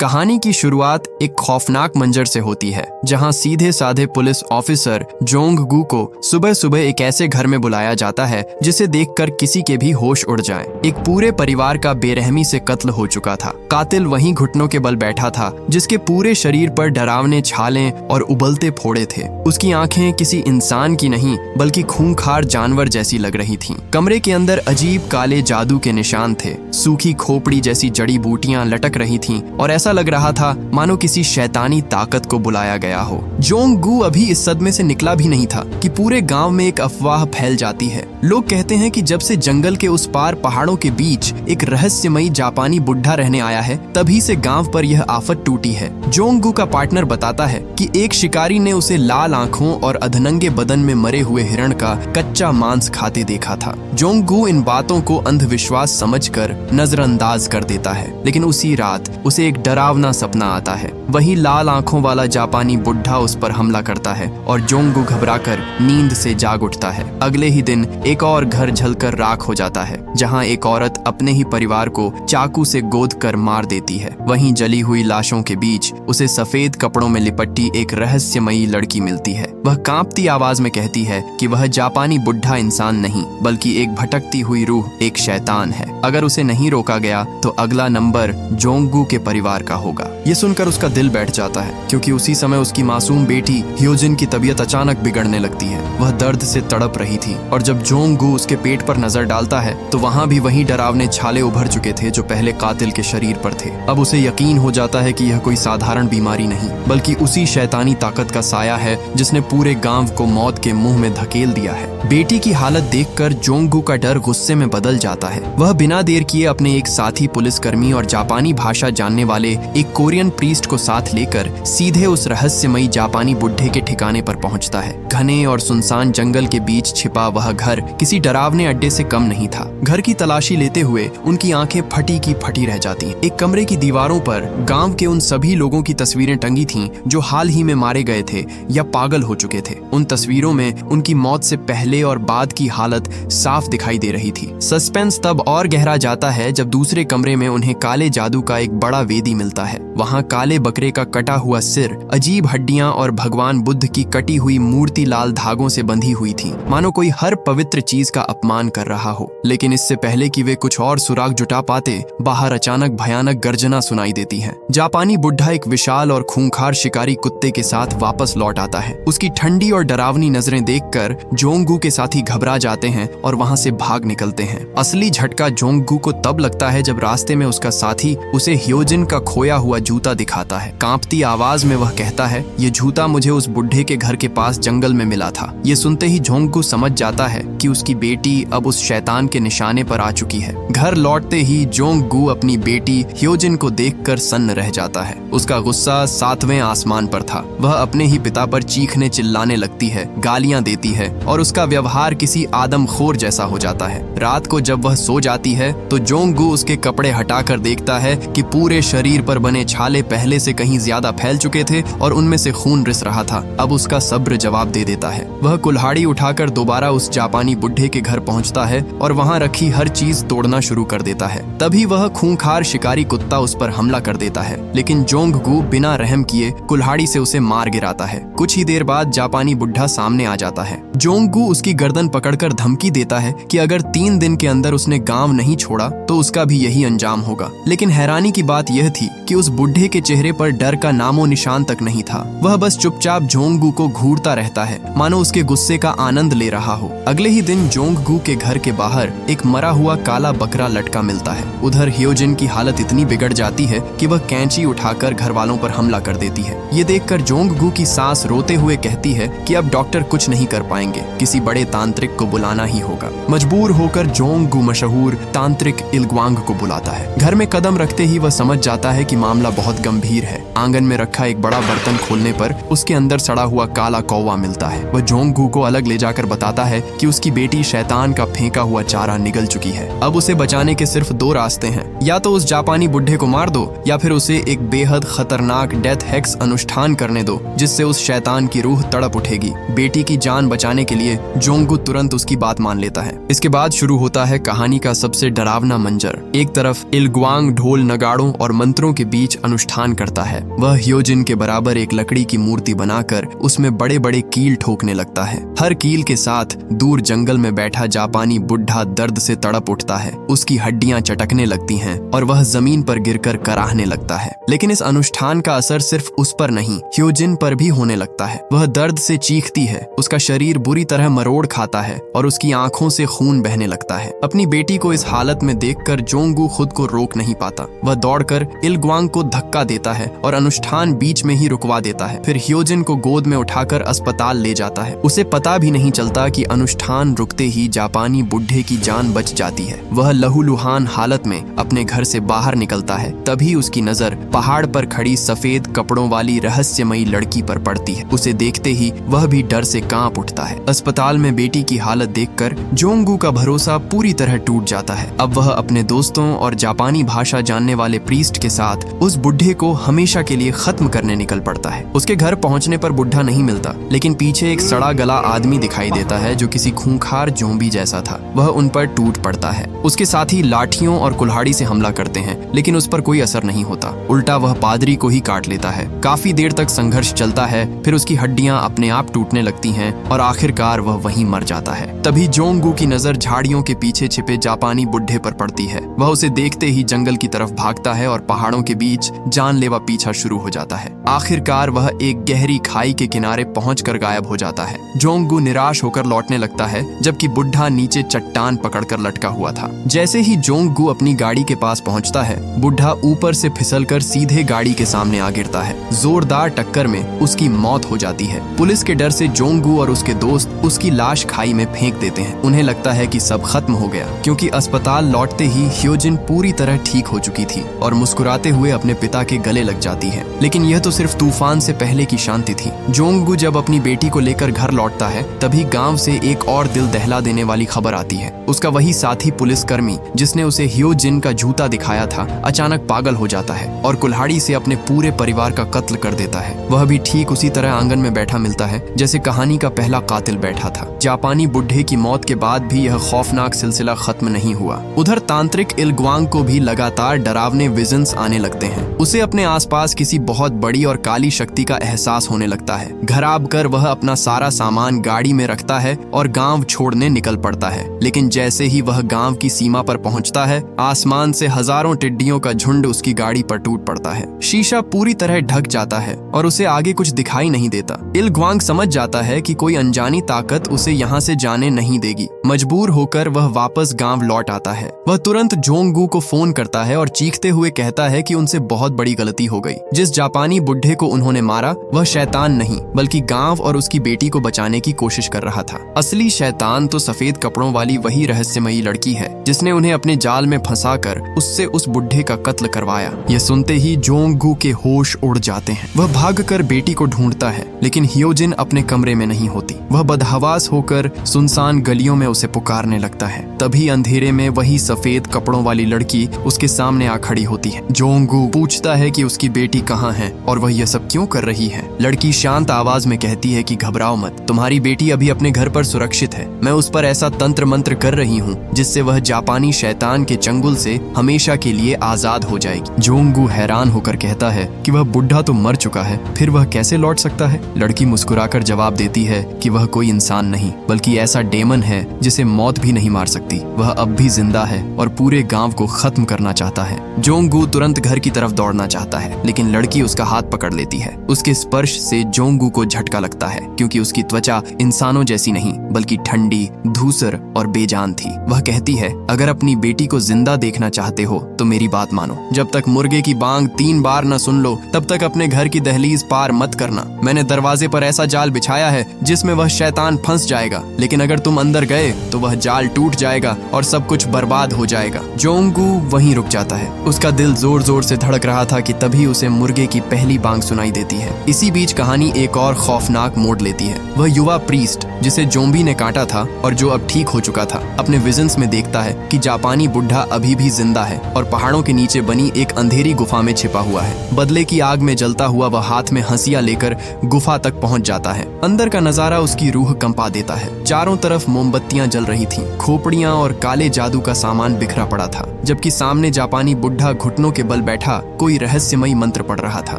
कहानी की शुरुआत एक खौफनाक मंजर से होती है, जहां सीधे साधे पुलिस ऑफिसर जोंग गू को सुबह सुबह एक ऐसे घर में बुलाया जाता है जिसे देखकर किसी के भी होश उड़ जाएं। एक पूरे परिवार का बेरहमी से कत्ल हो चुका था। कातिल वहीं घुटनों के बल बैठा था, जिसके पूरे शरीर पर डरावने छाले और उबलते फोड़े थे। उसकी आंखें किसी इंसान की नहीं बल्कि खूंखार जानवर जैसी लग रही थीं। कमरे के अंदर अजीब काले जादू के निशान थे। सूखी खोपड़ी जैसी जड़ी बूटियां लटक रही थीं और ऐसा लग रहा था मानो किसी शैतानी ताकत को बुलाया गया हो। जोंग गू अभी इस सदमे से निकला भी नहीं था कि पूरे गांव में एक अफवाह फैल जाती है। लोग कहते हैं कि जब से जंगल के उस पार पहाड़ों के बीच एक रहस्यमयी जापानी बुढ़ा रहने आया है, तभी से गांव पर यह आफत टूटी है। जोंग गू का पार्टनर बताता है कि एक शिकारी ने उसे लाल आंखों और अधनंगे बदन में मरे हुए हिरण का कच्चा मांस खाते देखा था। जोंग गू इन बातों को अंधविश्वास समझकर नजरअंदाज कर देता है, लेकिन उसी रात उसे एक डरावना सपना आता है। वही लाल आंखों वाला जापानी बुढ़ा उस पर हमला करता है और जोंग गू घबराकर नींद से जाग उठता है। अगले ही दिन एक और घर जलकर राख हो जाता है, जहां एक औरत अपने ही परिवार को चाकू से गोद कर मार देती है। वहीं जली हुई लाशों के बीच उसे सफेद कपड़ों में लिपटी एक रहस्यमयी लड़की मिलती है। वह कांपती आवाज में कहती है कि वह जापानी बुढ़ा इंसान नहीं बल्कि एक भटकती हुई रूह, एक शैतान है। अगर उसे नहीं रोका गया तो अगला नंबर जोंग गू के परिवार का होगा। ये सुनकर उसका दिल बैठ जाता है, क्योंकि उसी समय उसकी मासूम बेटी ह्योजिन की तबीयत अचानक बिगड़ने लगती है। वह दर्द से तड़प रही थी और जब जोंग गू उसके पेट पर नजर डालता है तो वहाँ भी वही डरावने छाले उभर चुके थे जो पहले कातिल के शरीर पर थे। अब उसे यकीन हो जाता है कि यह कोई साधारण बीमारी नहीं बल्कि उसी शैतानी ताकत का साया है जिसने पूरे गांव को मौत के मुंह में धकेल दिया है। बेटी की हालत देखकर जोंग गू का डर गुस्से में बदल जाता है। वह बिना देर किए अपने एक साथी पुलिसकर्मी और जापानी भाषा जानने वाले एक कोरियन प्रीस्ट को साथ लेकर सीधे उस रहस्यमयी जापानी बुढ़े के ठिकाने पर पहुंचता है। घने और सुनसान जंगल के बीच छिपा वह घर किसी डरावने अड्डे से कम नहीं था। घर की तलाशी लेते हुए उनकी आंखें फटी की फटी रह जाती हैं। एक कमरे की दीवारों पर गांव के उन सभी लोगों की तस्वीरें टंगी थीं जो हाल ही में मारे गए थे या पागल हो चुके थे। उन तस्वीरों में उनकी मौत से पहले और बाद की हालत साफ दिखाई दे रही थी। सस्पेंस तब और गहरा जाता है जब दूसरे कमरे में उन्हें काले जादू का एक बड़ा वेदी मिलता है। वहाँ काले बकरे का कटा हुआ सिर, अजीब हड्डियां और भगवान बुद्ध की कटी हुई मूर्ति लाल धागों से बंधी हुई थी, मानो कोई हर पवित्र चीज का अपमान कर रहा हो। लेकिन इससे पहले कि वे कुछ और सुराग जुटा पाते, बाहर अचानक भयानक गर्जना सुनाई देती है। जापानी बुढ़ा एक विशाल और खूंखार शिकारी कुत्ते के साथ वापस लौट आता है। उसकी ठंडी और डरावनी नजरें देखकर जोंग गू के साथी घबरा जाते हैं और वहां से भाग निकलते हैं। असली झटका जोंग गू को तब लगता है जब रास्ते में उसका साथी उसे ह्योजिन का खोया हुआ जूता दिखाता है। कांपती आवाज में वह कहता है, ये जूता मुझे उस बुढ़े के घर के पास जंगल में मिला था। ये सुनते ही जोंग गू समझ जाता है कि उसकी बेटी अब उस शैतान के निशाने पर आ चुकी है। घर लौटते ही जोंग गू अपनी बेटी ह्योजिन को देखकर सन्न रह जाता है। उसका गुस्सा 7वें आसमान पर था। वह अपने ही पिता पर चीखने चिल्लाने लगती है, गालियां देती है और उसका व्यवहार किसी आदमखोर जैसा हो जाता है। रात को जब वह सो जाती है तो जोंग गू उसके कपड़े हटाकर देखता है कि पूरे शरीर पर बने छाले पहले से कहीं ज्यादा फैल चुके थे और उनमें से खून रिस रहा था। अब उसका सब्र जवाब दे देता है। वह कुल्हाड़ी उठाकर दोबारा उस जापानी बुढ़े के घर पहुंचता है और वहां रखी हर चीज तोड़ना शुरू कर देता है। तभी वह खूंखार शिकारी कुत्ता उस पर हमला कर देता है, लेकिन जोंग गू बिना रहम किए कुल्हाड़ी से उसे मार गिराता है। कुछ ही देर बाद जापानी बुढ़ा सामने आ जाता है। जोंग गू उसकी गर्दन पकड़कर धमकी देता है कि अगर 3 दिन के अंदर उसने गांव नहीं छोड़ा तो उसका भी यही अंजाम होगा। लेकिन हैरानी की बात यह थी कि उस बुढ़े के चेहरे पर डर का नामो निशान तक नहीं था। वह बस चुपचाप जोंग गू को घूरता रहता है, मानो उसके गुस्से का आनंद ले रहा हो। अगले ही दिन जोंग गू के घर के बाहर एक मरा हुआ काला बकरा लटका मिलता है। उधर ह्योजिन की हालत इतनी बिगड़ जाती है कि वह कैंची उठाकर घर वालों पर हमला कर देती है। ये देखकर जोंग गू की सास रोते हुए कहती है कि अब डॉक्टर कुछ नहीं कर पाएंगे, किसी बड़े तांत्रिक को बुलाना ही होगा। मजबूर होकर जोंग गू मशहूर तांत्रिक इल्ग्वांग को बुलाता है। घर में कदम रखते ही वह समझ जाता है कि मामला बहुत गंभीर है। आंगन में रखा एक बड़ा बर्तन खोलने पर उसके अंदर सड़ा हुआ काला कौवा मिलता है। वह जोंग गू को अलग ले जाकर बताता है कि उसकी बेटी शैतान का फेंका हुआ चारा निगल चुकी है। अब उसे बचाने के सिर्फ 2 रास्ते हैं, या तो उस जापानी बुढ़े को मार दो या फिर उसे एक बेहद खतरनाक डेथ हेक्स अनुष्ठान करने दो, जिससे उस शैतान की रूह तड़प उठेगी। बेटी की जान बचाने बचाने के लिए जोंगगू तुरंत उसकी बात मान लेता है। इसके बाद शुरू होता है कहानी का सबसे डरावना मंजर। एक तरफ इलग्वांग ढोल नगाड़ों और मंत्रों के बीच अनुष्ठान करता है। वह ह्योजिन के बराबर एक लकड़ी की मूर्ति बनाकर उसमें बड़े बड़े कील ठोकने लगता है। हर कील के साथ दूर जंगल में बैठा जापानी बुढ़ा दर्द से तड़प उठता है। उसकी हड्डियां चटकने लगती हैं और वह जमीन पर गिरकर कराहने लगता है। लेकिन इस अनुष्ठान का असर सिर्फ उस पर नहीं, ह्योजिन पर भी होने लगता है। वह दर्द से चीखती है, उसका शरीर बुरी तरह मरोड़ खाता है और उसकी आंखों से खून बहने लगता है। अपनी बेटी को इस हालत में देखकर जोंगगू खुद को रोक नहीं पाता। वह दौड़कर इलग्वांग को धक्का देता है और अनुष्ठान बीच में ही रुकवा देता है। फिर ह्योजिन को गोद में उठाकर अस्पताल ले जाता है। उसे पता भी नहीं चलता कि अनुष्ठान रुकते ही जापानी बुढ़े की जान बच जाती है। वह लहूलुहान हालत में अपने घर से बाहर निकलता है। तभी उसकी नजर पहाड़ पर खड़ी सफेद कपड़ों वाली रहस्यमयी लड़की पर पड़ती है। उसे देखते ही वह भी डर से कांप उठता है। अस्पताल में बेटी की हालत देखकर जोंगगू का भरोसा पूरी तरह टूट जाता है। अब वह अपने दोस्तों और जापानी भाषा जानने वाले प्रीस्ट के साथ उस बुढ़े को हमेशा के लिए खत्म करने निकल पड़ता है। उसके घर पहुंचने पर बुढ़ा नहीं मिलता, लेकिन पीछे एक सड़ा गला आदमी दिखाई देता है जो किसी खूंखार जोंबी जैसा था। वह उन पर टूट पड़ता है। उसके साथी लाठियों और कुल्हाड़ी से हमला करते हैं, लेकिन उस पर कोई असर नहीं होता। उल्टा वह पादरी को ही काट लेता है। काफी देर तक संघर्ष चलता है, फिर उसकी हड्डियां अपने आप टूटने लगती हैं और आखिरकार वह वहीं मर जाता है। तभी जोंगगू की नजर झाड़ियों के पीछे छिपे जापानी बुढ़े पर पड़ती है। वह उसे देखते ही जंगल की तरफ भागता है और पहाड़ों के बीच जानलेवा पीछा शुरू हो जाता है। आखिरकार वह एक गहरी खाई के किनारे पहुंचकर गायब हो जाता है। जोंगगू निराश होकर लौटने लगता है, जबकि बुढ़ा नीचे चट्टान पकड़कर लटका हुआ था। जैसे ही जोंगगू अपनी गाड़ी के पास पहुंचता है, बुढ़ा ऊपर से फिसलकर सीधे गाड़ी के सामने आ गिरता है। जोरदार टक्कर में उसकी मौत हो जाती है। पुलिस के डर से जोंगगू और उसके दोस्त उसकी लाश खाई में फेंक देते हैं। उन्हें लगता है कि सब खत्म हो गया, क्योंकि अस्पताल लौटते ही ह्योजिन पूरी तरह ठीक हो चुकी थी और मुस्कुराते हुए अपने पिता के गले लग जाती है। लेकिन यह तो सिर्फ तूफान से पहले की शांति थी। जोंगगू जब अपनी बेटी को लेकर घर लौटता है, तभी गांव से एक और दिल दहला देने वाली खबर आती है। उसका वही साथी पुलिसकर्मी जिसने उसे ह्योजिन का जूता दिखाया था, अचानक पागल हो जाता है और कुल्हाड़ी से अपने पूरे परिवार का कत्ल कर देता है। वह भी ठीक उसी तरह आंगन में बैठा मिलता है जैसे कहानी का पहला कातिल बैठा था। जापानी बुढ़े की मौत के बाद भी यह खौफनाक सिलसिला खत्म नहीं हुआ। उधर तांत्रिक इलग्वांग को भी लगातार डरावने विजन्स आने लगते हैं। उसे अपने आसपास किसी बहुत बड़ी और काली शक्ति का एहसास होने लगता है। घर आकर वह अपना सारा सामान गाड़ी में रखता है और गांव छोड़ने निकल पड़ता है। लेकिन जैसे ही वह गांव की सीमा पर पहुंचता है, आसमान से हजारों टिड्डियों का झुंड उसकी गाड़ी पर टूट पड़ता है। शीशा पूरी तरह ढक जाता है और उसे आगे कुछ दिखाई नहीं देता। इलग्वांग समझ जाता है कि कोई अनजानी ताकत उसे यहाँ से जाने नहीं देगी। मजबूर होकर वह वापस गांव लौट आता है। वह तुरंत जोंगगू को फोन करता है और चीखते हुए कहता है कि उनसे बहुत बड़ी गलती हो गई। जिस जापानी बुढ़े को उन्होंने मारा, वह शैतान नहीं बल्कि गांव और उसकी बेटी को बचाने की कोशिश कर रहा था। असली शैतान तो सफेद कपड़ों वाली वही रहस्यमयी लड़की है जिसने उन्हें अपने जाल में फंसाकर उससे उस बुढ़े का कत्ल करवाया। यह सुनते ही जोंगगू के होश उड़ जाते हैं। वह भागकर बेटी को ढूंढता है, लेकिन ह्योजिन अपने कमरे में नहीं होती। वह बदहवास होकर सुनसान गलियों में उसे पुकारने लगता है। तभी अंधेरे में वही सफेद कपड़ों वाली लड़की उसके सामने आ खड़ी होती है। जोंगगू पूछता है कि उसकी बेटी कहाँ है और वह यह सब क्यों कर रही है। लड़की शांत आवाज में कहती है कि घबराओ मत, तुम्हारी बेटी अभी अपने घर पर सुरक्षित है। मैं उस पर ऐसा तंत्र मंत्र कर रही हूँ जिससे वह जापानी शैतान के चंगुल से हमेशा के लिए आजाद हो जाएगी। जोंगगू हैरान होकर कहता है कि वह बुढ़ा तो मर चुका है, फिर वह कैसे लौट सकता है। लड़की मुस्कुराकर जवाब देती है कि वह कोई इंसान नहीं बल्कि ऐसा डेमन है जिसे मौत भी नहीं मार सकती। वह अब भी जिंदा है और पूरे गांव को खत्म करना चाहता है। जोंगगू तुरंत घर की तरफ दौड़ना चाहता है, लेकिन लड़की उसका हाथ पकड़ लेती है। उसके स्पर्श से जोंगगू को झटका लगता है, क्योंकि उसकी त्वचा इंसानों जैसी नहीं बल्कि ठंडी, धूसर और बेजान थी। वह कहती है, अगर अपनी बेटी को जिंदा देखना चाहते हो तो मेरी बात मानो। जब तक मुर्गे की बांग 3 बार न सुन लो, तब तक अपने घर की दहलीज पार मत करना। मैंने दरवाजे पर ऐसा जाल बिछाया है जिसमें वह शैतान फंस जाएगा, लेकिन अगर तुम अंदर गए तो वह जाल टूट जाएगा और सब कुछ बर्बाद हो जाएगा। जोंगगू वहीं रुक जाता है। उसका दिल जोर जोर से धड़क रहा था कि तभी उसे मुर्गे की पहली बांग सुनाई देती है। इसी बीच कहानी एक और खौफनाक मोड़ लेती है। वह युवा प्रीस्ट जिसे जोम्बी ने काटा था और जो अब ठीक हो चुका था, अपने विजन्स में देखता है कि जापानी बुढ़ा अभी भी जिंदा है और पहाड़ों के नीचे बनी एक अंधेरी गुफा में छिपा हुआ है। बदले की आग में जलता हुआ वह हाथ में हंसिया लेकर गुफा तक पहुंच जाता है। अंदर का नजारा उसकी उसकी रूह कंपा देता है। चारों तरफ मोमबत्तियां जल रही थीं, खोपड़ियां और काले जादू का सामान बिखरा पड़ा था, जबकि सामने जापानी बुढ़ा घुटनों के बल बैठा कोई रहस्यमयी मंत्र पढ़ रहा था।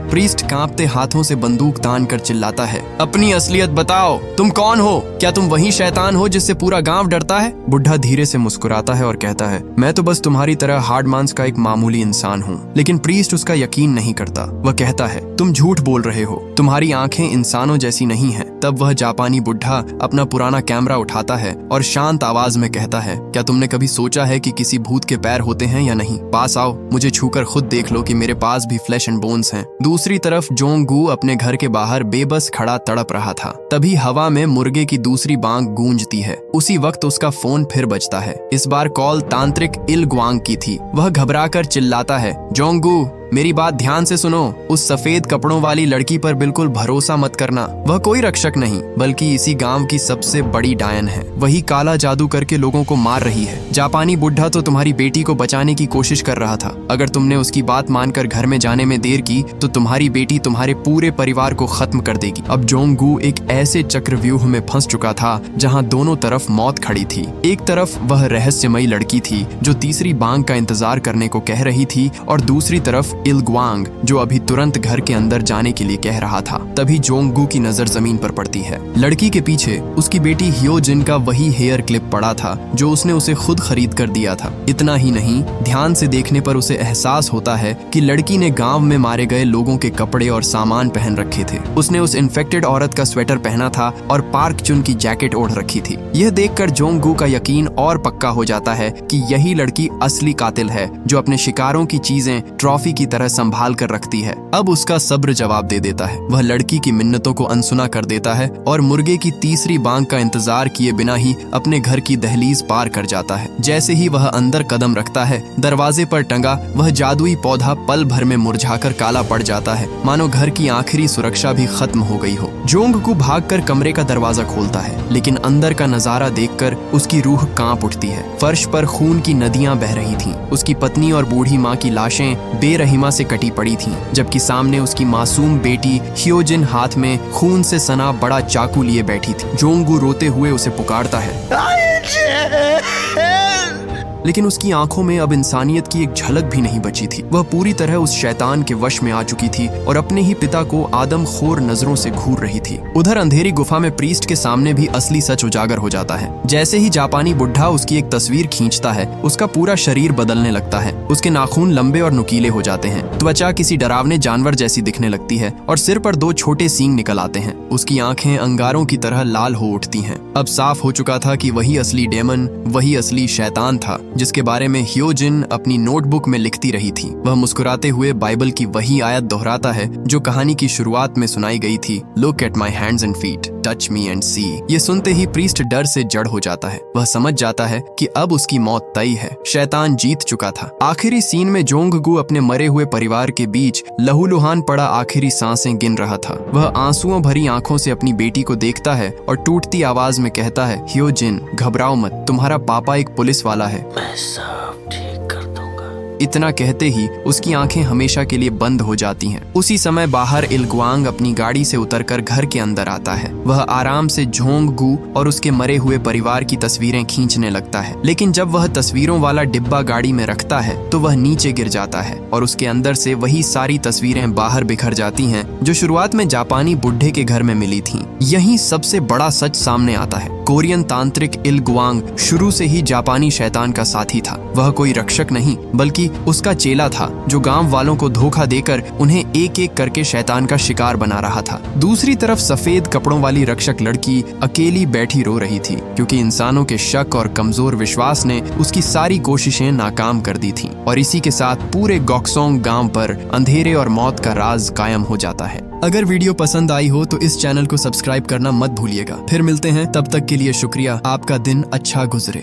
प्रीस्ट कांपते हाथों से बंदूक तान कर चिल्लाता है, अपनी असलियत बताओ, तुम कौन हो? क्या तुम वही शैतान हो जिससे पूरा गांव डरता है? बुढ़ा धीरे से मुस्कुराता है और कहता है, मैं तो बस तुम्हारी तरह हार्ड मांस का एक मामूली इंसान हूँ। लेकिन प्रीस्ट उसका यकीन नहीं करता। वह कहता है, तुम झूठ बोल रहे हो, तुम्हारी आंखें इंसानों जैसी नहीं हैं। तब वह जापानी बुढ़ा अपना पुराना कैमरा उठाता है और शांत आवाज में कहता है, क्या तुमने कभी सोचा है कि किसी भूत के पैर होते हैं या नहीं? पास आओ, मुझे छूकर खुद देख लो कि मेरे पास भी फ्लैश एंड बोन्स हैं। दूसरी तरफ जोंग गू अपने घर के बाहर बेबस खड़ा तड़प रहा था। तभी हवा में मुर्गे की दूसरी बांग गूंजती है। उसी वक्त उसका फोन फिर बजता है। इस बार कॉल तांत्रिक इल ग्वांग की थी। वह घबराकर चिल्लाता है, जोंग गू, मेरी बात ध्यान से सुनो। उस सफेद कपड़ों वाली लड़की पर बिल्कुल भरोसा मत करना। वह कोई रक्षक नहीं, बल्कि इसी गांव की सबसे बड़ी डायन है। वही काला जादू करके लोगों को मार रही है। जापानी बुढ़ा तो तुम्हारी बेटी को बचाने की कोशिश कर रहा था। अगर तुमने उसकी बात मानकर घर में जाने में देर की तो तुम्हारी बेटी तुम्हारे पूरे परिवार को खत्म कर देगी। अब जोंग गू एक ऐसे चक्रव्यूह में फंस चुका था जहाँ दोनों तरफ मौत खड़ी थी। एक तरफ वह रहस्यमयी लड़की थी जो तीसरी बांग का इंतजार करने को कह रही थी, और दूसरी तरफ इल ग्वांग जो अभी तुरंत घर के अंदर जाने के लिए कह रहा था। तभी जोंग गू की नजर जमीन पर पड़ती है। लड़की के पीछे उसकी बेटी हियो जिन का वही हेयर क्लिप पड़ा था जो उसने उसे खुद खरीद कर दिया था। इतना ही नहीं, ध्यान से देखने पर उसे एहसास होता है कि लड़की ने गांव में मारे गए लोगों के कपड़े और सामान पहन रखे थे। उसने उस इन्फेक्टेड औरत का स्वेटर पहना था और पार्क चुन की जैकेट ओढ़ रखी थी। यह देखकर जोंग गू का यकीन और पक्का हो जाता है कि यही लड़की असली कातिल है जो अपने शिकारों की चीजें ट्रॉफी की तरह संभाल कर रखती है। अब उसका सब्र जवाब दे देता है। वह लड़की की मिन्नतों को अनसुना कर देता है और मुर्गे की तीसरी बांग का इंतजार किए बिना ही अपने घर की दहलीज पार कर जाता है। जैसे ही वह अंदर कदम रखता है, दरवाजे पर टंगा वह जादुई पौधा पल भर में मुरझाकर काला पड़ जाता है, मानो घर की आखिरी सुरक्षा भी खत्म हो गई हो। जोंग गू भागकर कमरे का दरवाजा खोलता है, लेकिन अंदर का नजारा देखकर उसकी रूह कांप उठती है। फर्श पर खून की नदियां बह रही थीं। उसकी पत्नी और बूढ़ी माँ की लाशें बेरहिमा से कटी पड़ी थीं, जबकि सामने उसकी मासूम बेटी हियोजिन हाथ में खून से सना बड़ा चाकू लिए बैठी थी। जोंग गू रोते हुए उसे पुकारता है, लेकिन उसकी आंखों में अब इंसानियत की एक झलक भी नहीं बची थी। वह पूरी तरह उस शैतान के वश में आ चुकी थी और अपने ही पिता को आदमखोर नजरों से घूर रही थी। उधर अंधेरी गुफा में प्रीस्ट के सामने भी असली सच उजागर हो जाता है। जैसे ही जापानी बुढ़ा उसकी एक तस्वीर खींचता है, उसका पूरा शरीर बदलने लगता है। उसके नाखून लंबे और नुकीले हो जाते हैं, त्वचा किसी डरावने जानवर जैसी दिखने लगती है और सिर पर 2 छोटे सींग निकल आते हैं। उसकी आंखें अंगारों की तरह लाल हो उठती हैं। अब साफ हो चुका था कि वही असली डेमन, वही असली शैतान था जिसके बारे में हियोजिन अपनी नोटबुक में लिखती रही थी। वह मुस्कुराते हुए बाइबल की वही आयत दोहराता है जो कहानी की शुरुआत में सुनाई गई थी, look at my hands and feet, touch me and see. ये सुनते ही प्रीस्ट डर से जड़ हो जाता है। वह समझ जाता है कि अब उसकी मौत तय है, शैतान जीत चुका था। आखिरी सीन में जोंग गू अपने मरे हुए परिवार के बीच लहूलुहान पड़ा आखिरी सांसें गिन रहा था। वह आंसुओं भरी आंखों से अपनी बेटी को देखता है और टूटती आवाज में कहता है, हियोजिन, घबराओ मत, तुम्हारा पापा एक पुलिस वाला है, मैं सब ठीक कर दूंगा। इतना कहते ही उसकी आंखें हमेशा के लिए बंद हो जाती हैं। उसी समय बाहर इलग्वांग अपनी गाड़ी से उतरकर घर के अंदर आता है। वह आराम से जोंग गू और उसके मरे हुए परिवार की तस्वीरें खींचने लगता है, लेकिन जब वह तस्वीरों वाला डिब्बा गाड़ी में रखता है तो वह नीचे गिर जाता है और उसके अंदर से वही सारी तस्वीरें बाहर बिखर जाती हैं जो शुरुआत में जापानी बुढ़े के घर में मिली थीं। यहीं सबसे बड़ा सच सामने आता है। कोरियन तांत्रिक इल ग्वांग शुरू से ही जापानी शैतान का साथी था। वह कोई रक्षक नहीं, बल्कि उसका चेला था जो गांव वालों को धोखा देकर उन्हें एक एक करके शैतान का शिकार बना रहा था। दूसरी तरफ सफेद कपड़ों वाली रक्षक लड़की अकेली बैठी रो रही थी, क्योंकि इंसानों के शक और कमजोर विश्वास ने उसकी सारी कोशिशें नाकाम कर दी थीं। और इसी के साथ पूरे गॉक्सोंग गांव पर अंधेरे और मौत का राज कायम हो जाता है। अगर वीडियो पसंद आई हो तो इस चैनल को सब्सक्राइब करना मत भूलिएगा। फिर मिलते हैं, तब तक के लिए शुक्रिया। आपका दिन अच्छा गुजरे।